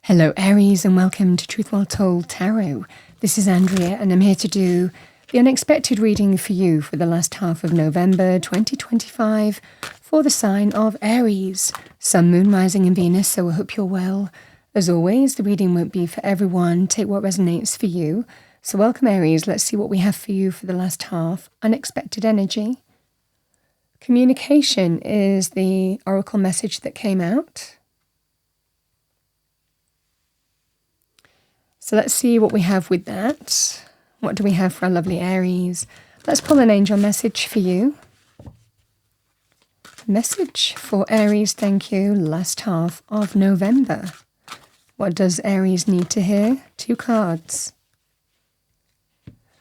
Hello Aries and welcome to Truth Well Told Tarot. This is Andrea and I'm here to do the unexpected reading for you for the last half of November 2025 for the sign of Aries, Sun, Moon, Rising and Venus, so I hope you're well. As always, the reading won't be for everyone. Take what resonates for you. So welcome Aries, let's see what we have for you for the last half. Unexpected energy. Communication is the oracle message that came out. So let's see what we have with that. What do we have for our lovely Aries? Let's pull an angel message for you. Message for Aries, thank you, last half of November. What does Aries need to hear? 2 cards.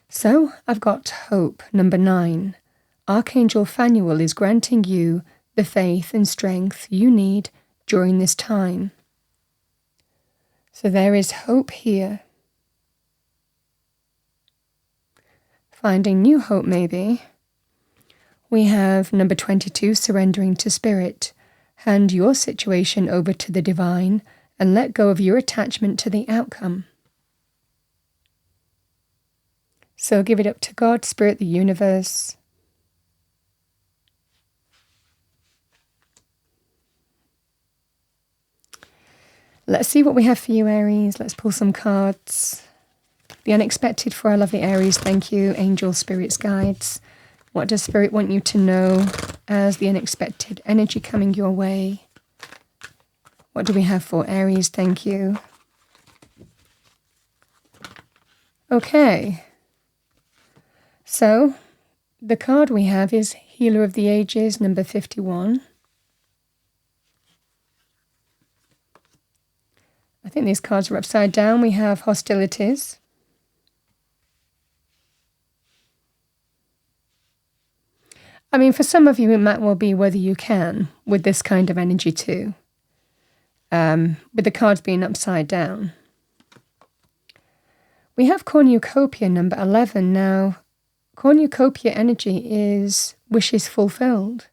So I've got hope, number 9. Archangel Phanuel is granting you the faith and strength you need during this time. So there is hope here. Finding new hope, maybe. We have number 22, surrendering to spirit. Hand your situation over to the divine and let go of your attachment to the outcome. So give it up to God, Spirit, the universe. Let's see what we have for you, Aries. Let's pull some cards. The unexpected for our lovely Aries, thank you. Angel, spirits, guides. What does Spirit want you to know as the unexpected energy coming your way? What do we have for Aries? Thank you. Okay. So, the card we have is Healer of the Ages, number 51. I think these cards are upside down. We have hostilities. I mean, for some of you, it might well be whether you can with this kind of energy too. With the cards being upside down. We have cornucopia, number 11. Now, cornucopia energy is wishes fulfilled.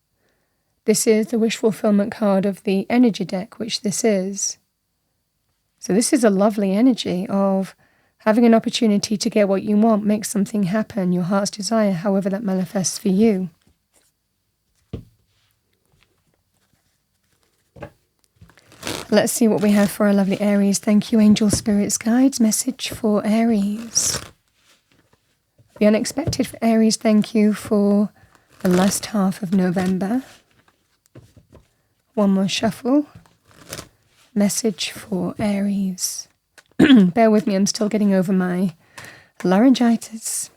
This is the wish fulfillment card of the energy deck, which this is. So this is a lovely energy of having an opportunity to get what you want, make something happen, your heart's desire, however that manifests for you. Let's see what we have for our lovely Aries. Thank you, angel, spirits, guides. Message for Aries. The unexpected for Aries, thank you for the last half of November. One more shuffle. Message for Aries. Bear with me, I'm still getting over my laryngitis.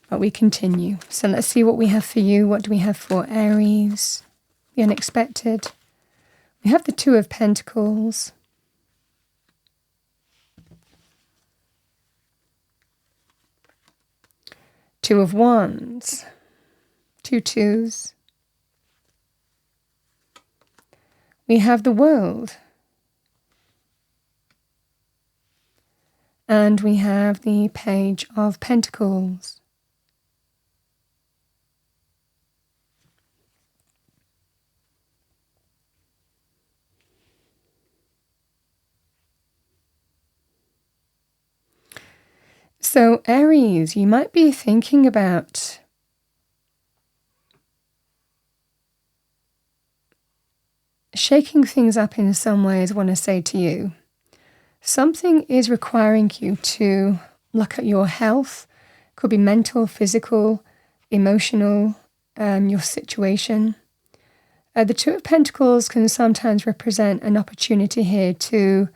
But we continue. So let's see what we have for you. What do we have for Aries? The unexpected. We have the 2 of Pentacles. Two of Wands. 2 2s. We have the World. And we have the Page of Pentacles. So, Aries, you might be thinking about shaking things up in some ways, I want to say to you. Something is requiring you to look at your health. Could be mental, physical, emotional, your situation. The 2 of Pentacles can sometimes represent an opportunity here to,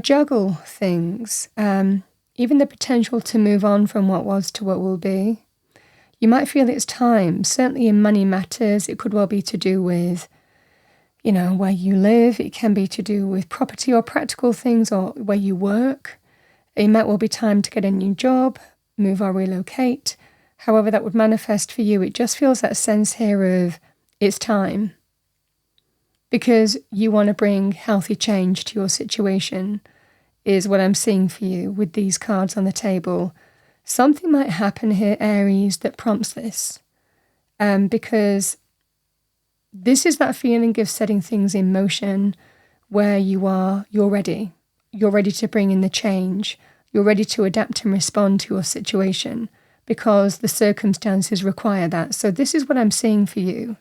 juggle things. Even the potential to move on from what was to what will be. You might feel it's time. Certainly in money matters, it could well be to do with where you live. It can be to do with property or practical things or where you work. It might well be time to get a new job, move or relocate. However that would manifest for you, it just feels that sense here of it's time. Because you want to bring healthy change to your situation is what I'm seeing for you with these cards on the table. Something might happen here, Aries, that prompts this. Because this is that feeling of setting things in motion where you are, you're ready. You're ready to bring in the change. You're ready to adapt and respond to your situation because the circumstances require that. So this is what I'm seeing for you.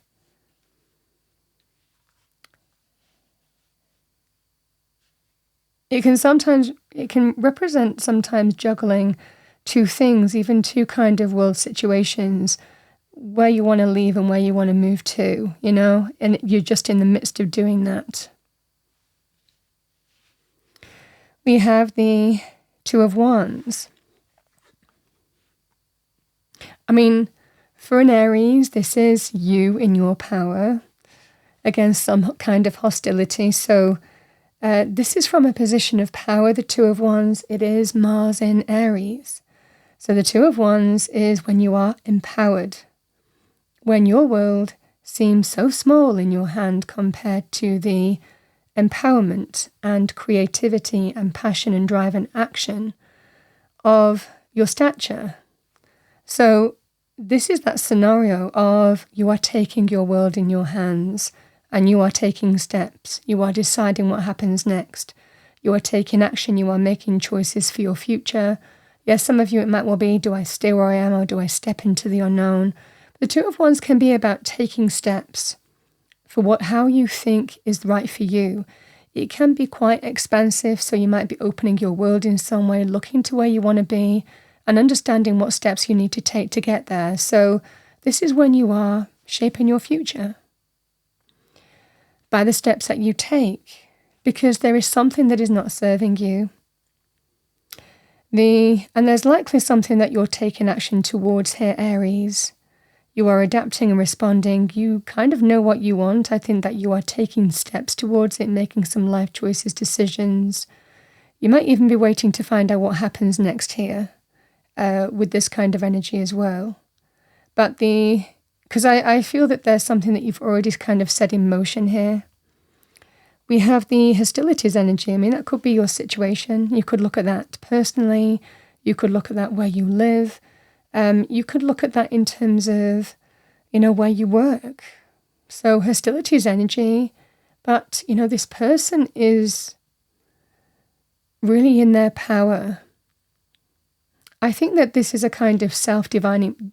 It can represent sometimes juggling two things, even two kind of world situations, where you want to leave and where you want to move to, and you're just in the midst of doing that. We have the Two of Wands. I mean, for an Aries, this is you in your power against some kind of hostility. So this is from a position of power, the Two of Wands. It is Mars in Aries. So the Two of Wands is when you are empowered, when your world seems so small in your hand compared to the empowerment and creativity and passion and drive and action of your stature. So this is that scenario of you are taking your world in your hands and you are taking steps. You are deciding what happens next. You are taking action. You are making choices for your future. Yes, some of you it might well be, do I stay where I am or do I step into the unknown? The Two of Wands can be about taking steps for how you think is right for you. It can be quite expansive, so you might be opening your world in some way, looking to where you want to be and understanding what steps you need to take to get there. So this is when you are shaping your future by the steps that you take, because there is something that is not serving you. And there's likely something that you're taking action towards here, Aries. You are adapting and responding. You kind of know what you want. I think that you are taking steps towards it, making some life choices, decisions. You might even be waiting to find out what happens next here with this kind of energy as well. But because I feel that there's something that you've already kind of set in motion here. We have the hostilities energy. I mean, that could be your situation. You could look at that personally. You could look at that where you live. You could look at that in terms of, where you work. So hostilities energy, but, this person is really in their power. I think that this is a kind of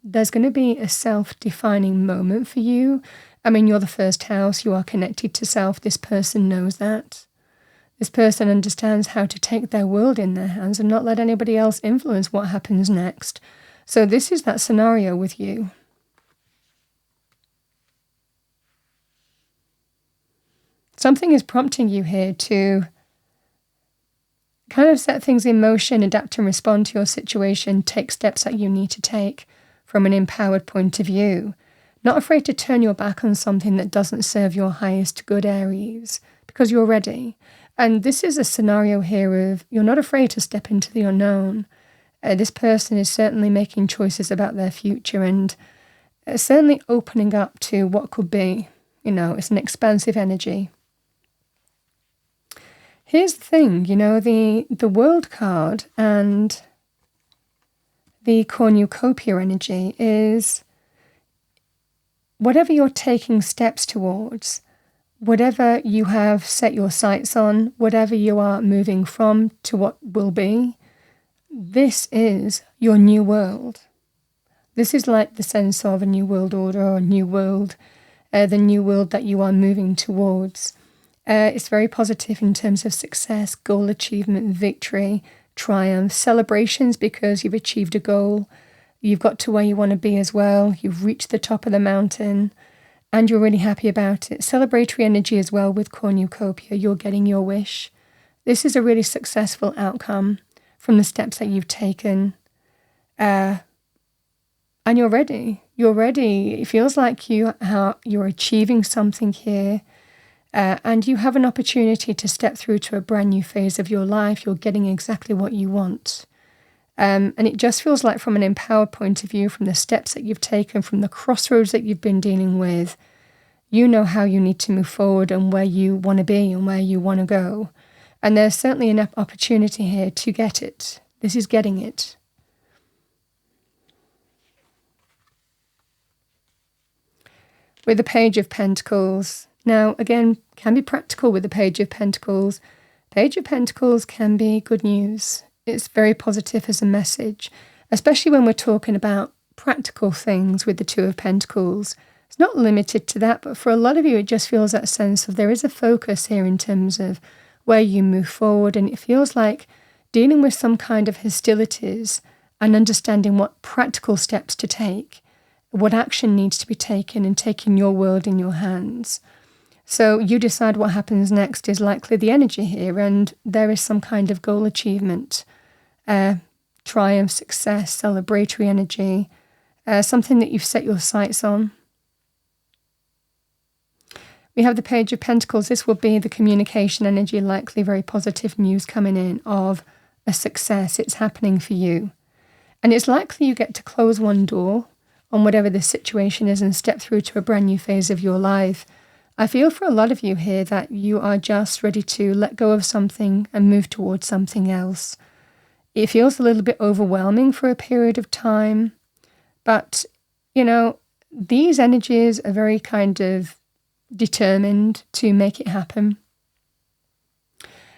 there's going to be a self-defining moment for you. I mean, you're the first house, you are connected to self. This person knows that. This person understands how to take their world in their hands and not let anybody else influence what happens next. So this is that scenario with you. Something is prompting you here to kind of set things in motion, adapt and respond to your situation, take steps that you need to take from an empowered point of view. Not afraid to turn your back on something that doesn't serve your highest good, Aries, because you're ready. And this is a scenario here of you're not afraid to step into the unknown. This person is certainly making choices about their future and certainly opening up to what could be. It's an expansive energy. Here's the thing, the World card and the cornucopia energy is whatever you're taking steps towards, whatever you have set your sights on, whatever you are moving from to what will be, this is your new world. This is like the sense of a new world order or a new world, the new world that you are moving towards. It's very positive in terms of success, goal achievement, victory, triumph, celebrations because you've achieved a goal. You've got to where you want to be as well. You've reached the top of the mountain and you're really happy about it. Celebratory energy as well with cornucopia. You're getting your wish. This is a really successful outcome from the steps that you've taken. And you're ready. You're ready. It feels like you're achieving something here. And you have an opportunity to step through to a brand new phase of your life. You're getting exactly what you want. And it just feels like from an empowered point of view, from the steps that you've taken, from the crossroads that you've been dealing with, you know how you need to move forward and where you want to be and where you want to go. And there's certainly an opportunity here to get it. This is getting it. With the Page of Pentacles, Now, again, can be practical with the Page of Pentacles. Page of Pentacles can be good news. It's very positive as a message, especially when we're talking about practical things with the Two of Pentacles. It's not limited to that, but for a lot of you, it just feels that sense of there is a focus here in terms of where you move forward, and it feels like dealing with some kind of hostilities and understanding what practical steps to take, what action needs to be taken, and taking your world in your hands. So you decide what happens next is likely the energy here, and there is some kind of goal achievement, triumph, success, celebratory energy, something that you've set your sights on. We have the Page of Pentacles. This will be the communication energy, likely very positive news coming in of a success. It's happening for you. And it's likely you get to close one door on whatever the situation is and step through to a brand new phase of your life. I feel for a lot of you here that you are just ready to let go of something and move towards something else. It feels a little bit overwhelming for a period of time, but, these energies are very kind of determined to make it happen.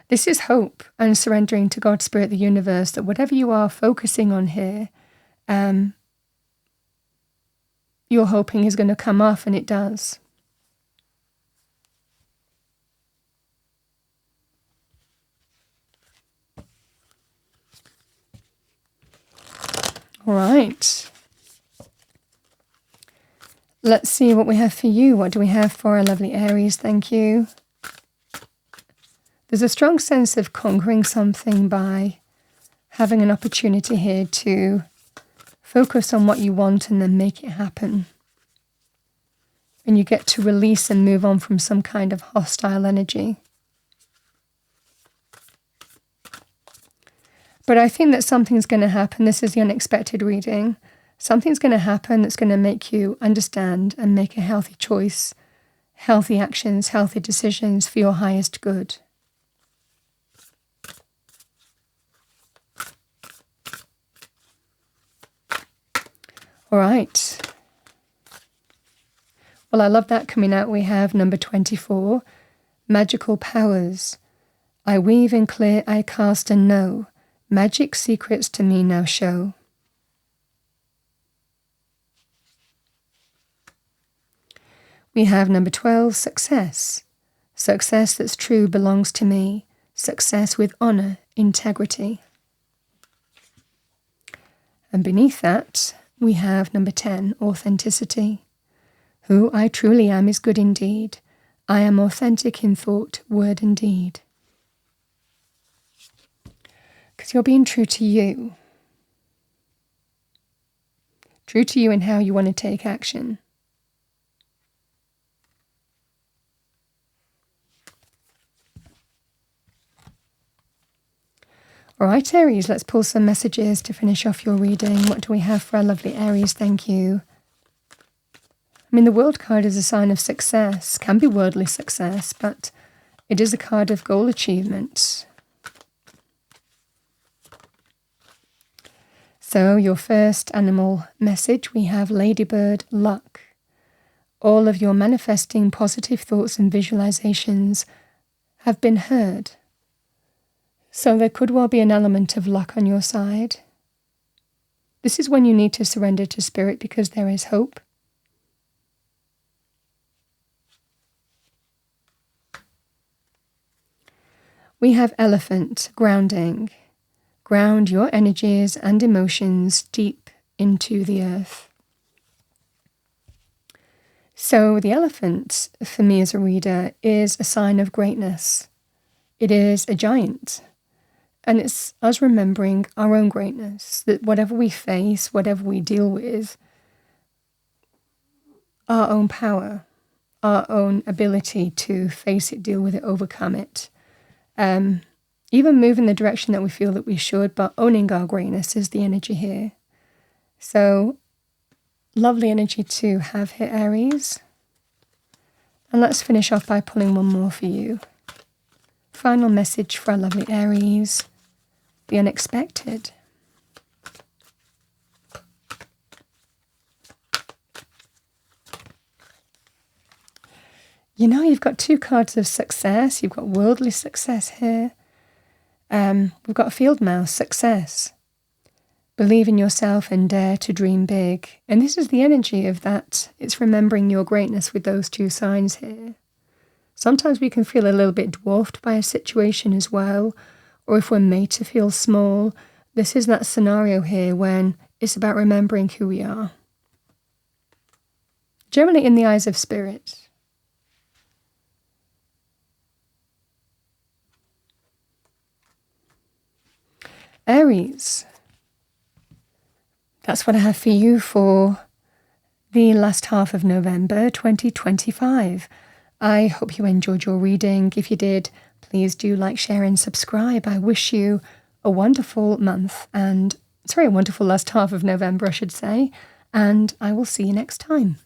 This is hope and surrendering to God, Spirit, the universe, that whatever you are focusing on here, you're hoping is going to come off, and it does. All right. Let's see what we have for you. What do we have for our lovely Aries? Thank you. There's a strong sense of conquering something by having an opportunity here to focus on what you want and then make it happen. And you get to release and move on from some kind of hostile energy. But I think that something's going to happen. This is the unexpected reading. Something's going to happen that's going to make you understand and make a healthy choice, healthy actions, healthy decisions for your highest good. All right. Well, I love that coming out. We have number 24, magical powers. I weave and clear, I cast and know. Magic secrets to me now show. We have number 12, success. Success that's true belongs to me. Success with honor, integrity. And beneath that, we have number 10, authenticity. Who I truly am is good indeed. I am authentic in thought, word and deed. Because you're being true to you. True to you in how you want to take action. All right, Aries, let's pull some messages to finish off your reading. What do we have for our lovely Aries? Thank you. The world card is a sign of success, can be worldly success, but it is a card of goal achievement. So your first animal message, we have ladybird luck. All of your manifesting positive thoughts and visualizations have been heard. So there could well be an element of luck on your side. This is when you need to surrender to spirit because there is hope. We have elephant, grounding. Ground your energies and emotions deep into the earth. So the elephant, for me as a reader, is a sign of greatness. It is a giant. And it's us remembering our own greatness, that whatever we face, whatever we deal with, our own power, our own ability to face it, deal with it, overcome it. Even move in the direction that we feel that we should, but owning our greatness is the energy here. So, lovely energy to have here, Aries. And let's finish off by pulling one more for you. Final message for our lovely Aries. The unexpected. You've got 2 cards of success. You've got worldly success here. We've got field mouse, success. Believe in yourself and dare to dream big. And this is the energy of that. It's remembering your greatness with those 2 signs here. Sometimes we can feel a little bit dwarfed by a situation as well, or if we're made to feel small. This is that scenario here when it's about remembering who we are. Generally in the eyes of spirit. Aries. That's what I have for you for the last half of November 2025. I hope you enjoyed your reading. If you did, please do like, share and subscribe. I wish you a wonderful month and, a wonderful last half of November, I should say. And I will see you next time.